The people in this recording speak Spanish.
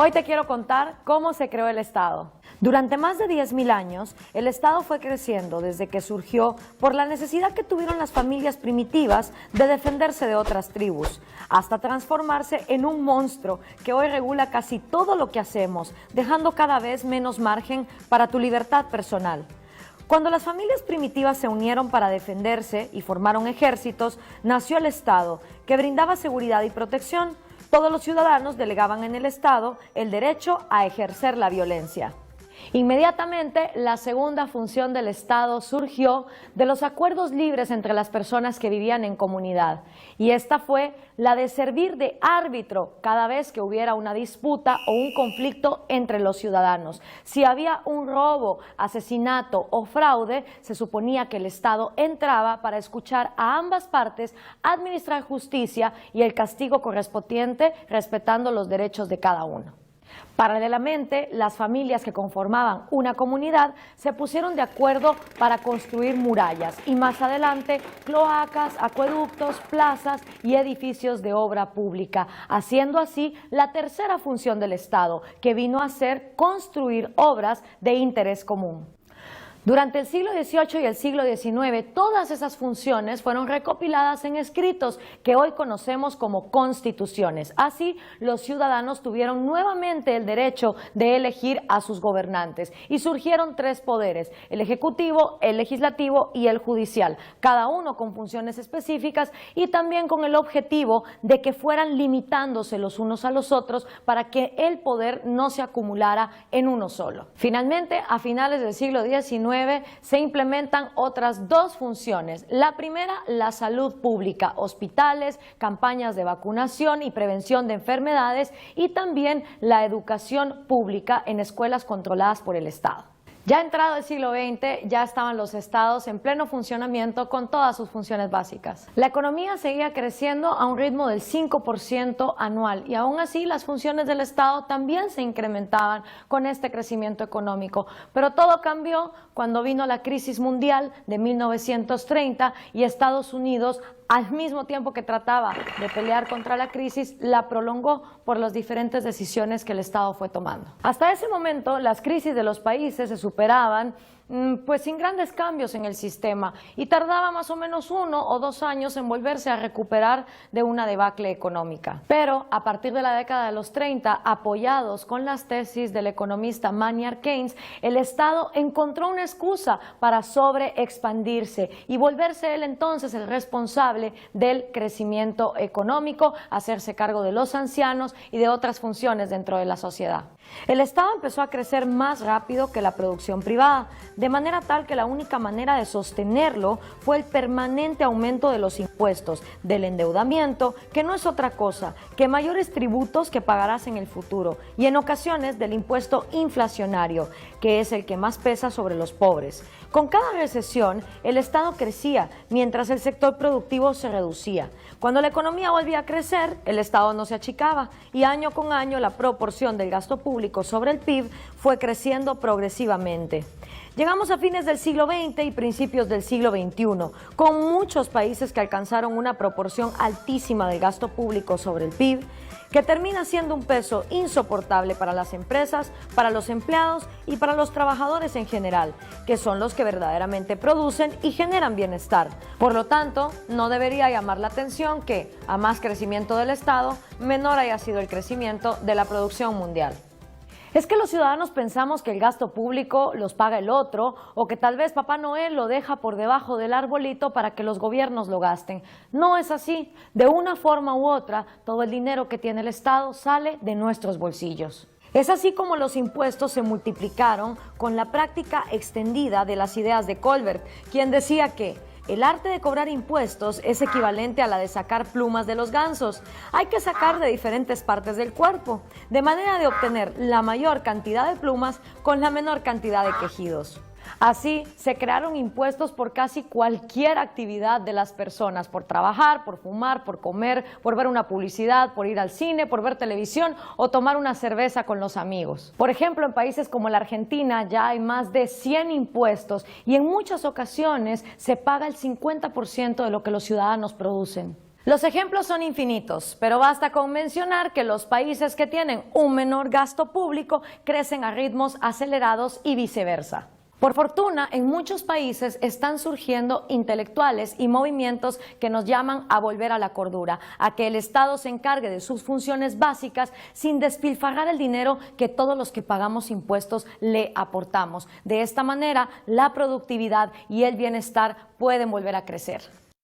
Hoy te quiero contar cómo se creó el Estado. Durante más de 10.000 años, el Estado fue creciendo desde que surgió por la necesidad que tuvieron las familias primitivas de defenderse de otras tribus, hasta transformarse en un monstruo que hoy regula casi todo lo que hacemos, dejando cada vez menos margen para tu libertad personal. Cuando las familias primitivas se unieron para defenderse y formaron ejércitos, nació el Estado, que brindaba seguridad y protección. Todos los ciudadanos delegaban en el Estado el derecho a ejercer la violencia. Inmediatamente, la segunda función del Estado surgió de los acuerdos libres entre las personas que vivían en comunidad, y esta fue la de servir de árbitro cada vez que hubiera una disputa o un conflicto entre los ciudadanos. Si había un robo, asesinato o fraude, se suponía que el Estado entraba para escuchar a ambas partes, administrar justicia y el castigo correspondiente, respetando los derechos de cada uno. Paralelamente, las familias que conformaban una comunidad se pusieron de acuerdo para construir murallas y más adelante cloacas, acueductos, plazas y edificios de obra pública, haciendo así la tercera función del Estado, que vino a ser construir obras de interés común. Durante el siglo XVIII y el siglo XIX, todas esas funciones fueron recopiladas en escritos que hoy conocemos como constituciones. Así, los ciudadanos tuvieron nuevamente el derecho de elegir a sus gobernantes y surgieron tres poderes: el ejecutivo, el legislativo y el judicial, cada uno con funciones específicas y también con el objetivo de que fueran limitándose los unos a los otros para que el poder no se acumulara en uno solo. Finalmente, a finales del siglo XIX, se implementan otras dos funciones. La primera, la salud pública, hospitales, campañas de vacunación y prevención de enfermedades, y también la educación pública en escuelas controladas por el Estado. Ya entrado el siglo XX, ya estaban los estados en pleno funcionamiento con todas sus funciones básicas. La economía seguía creciendo a un ritmo del 5% anual y aún así las funciones del Estado también se incrementaban con este crecimiento económico. Pero todo cambió cuando vino la crisis mundial de 1930 y Estados Unidos, al mismo tiempo que trataba de pelear contra la crisis, la prolongó por las diferentes decisiones que el Estado fue tomando. Hasta ese momento, las crisis de los países se superaban pues sin grandes cambios en el sistema y tardaba más o menos 1 o 2 años en volverse a recuperar de una debacle económica. Pero a partir de la década de los 30, apoyados con las tesis del economista Maynard Keynes, el Estado encontró una excusa para sobreexpandirse y volverse él entonces el responsable del crecimiento económico, hacerse cargo de los ancianos y de otras funciones dentro de la sociedad. El Estado empezó a crecer más rápido que la producción privada, de manera tal que la única manera de sostenerlo fue el permanente aumento de los impuestos, del endeudamiento, que no es otra cosa que mayores tributos que pagarás en el futuro, y en ocasiones del impuesto inflacionario, que es el que más pesa sobre los pobres. Con cada recesión, el Estado crecía, mientras el sector productivo se reducía. Cuando la economía volvía a crecer, el Estado no se achicaba, y año con año la proporción del gasto público sobre el PIB fue creciendo progresivamente. Llegamos a fines del siglo XX y principios del siglo XXI, con muchos países que alcanzaron una proporción altísima del gasto público sobre el PIB, que termina siendo un peso insoportable para las empresas, para los empleados y para los trabajadores en general, que son los que verdaderamente producen y generan bienestar. Por lo tanto, no debería llamar la atención que, a más crecimiento del Estado, menor haya sido el crecimiento de la producción mundial. Es que los ciudadanos pensamos que el gasto público los paga el otro, o que tal vez Papá Noel lo deja por debajo del arbolito para que los gobiernos lo gasten. No es así. De una forma u otra, todo el dinero que tiene el Estado sale de nuestros bolsillos. Es así como los impuestos se multiplicaron con la práctica extendida de las ideas de Colbert, quien decía que el arte de cobrar impuestos es equivalente a la de sacar plumas de los gansos. Hay que sacar de diferentes partes del cuerpo, de manera de obtener la mayor cantidad de plumas con la menor cantidad de quejidos. Así, se crearon impuestos por casi cualquier actividad de las personas, por trabajar, por fumar, por comer, por ver una publicidad, por ir al cine, por ver televisión o tomar una cerveza con los amigos. Por ejemplo, en países como la Argentina ya hay más de 100 impuestos y en muchas ocasiones se paga el 50% de lo que los ciudadanos producen. Los ejemplos son infinitos, pero basta con mencionar que los países que tienen un menor gasto público crecen a ritmos acelerados y viceversa. Por fortuna, en muchos países están surgiendo intelectuales y movimientos que nos llaman a volver a la cordura, a que el Estado se encargue de sus funciones básicas sin despilfarrar el dinero que todos los que pagamos impuestos le aportamos. De esta manera, la productividad y el bienestar pueden volver a crecer.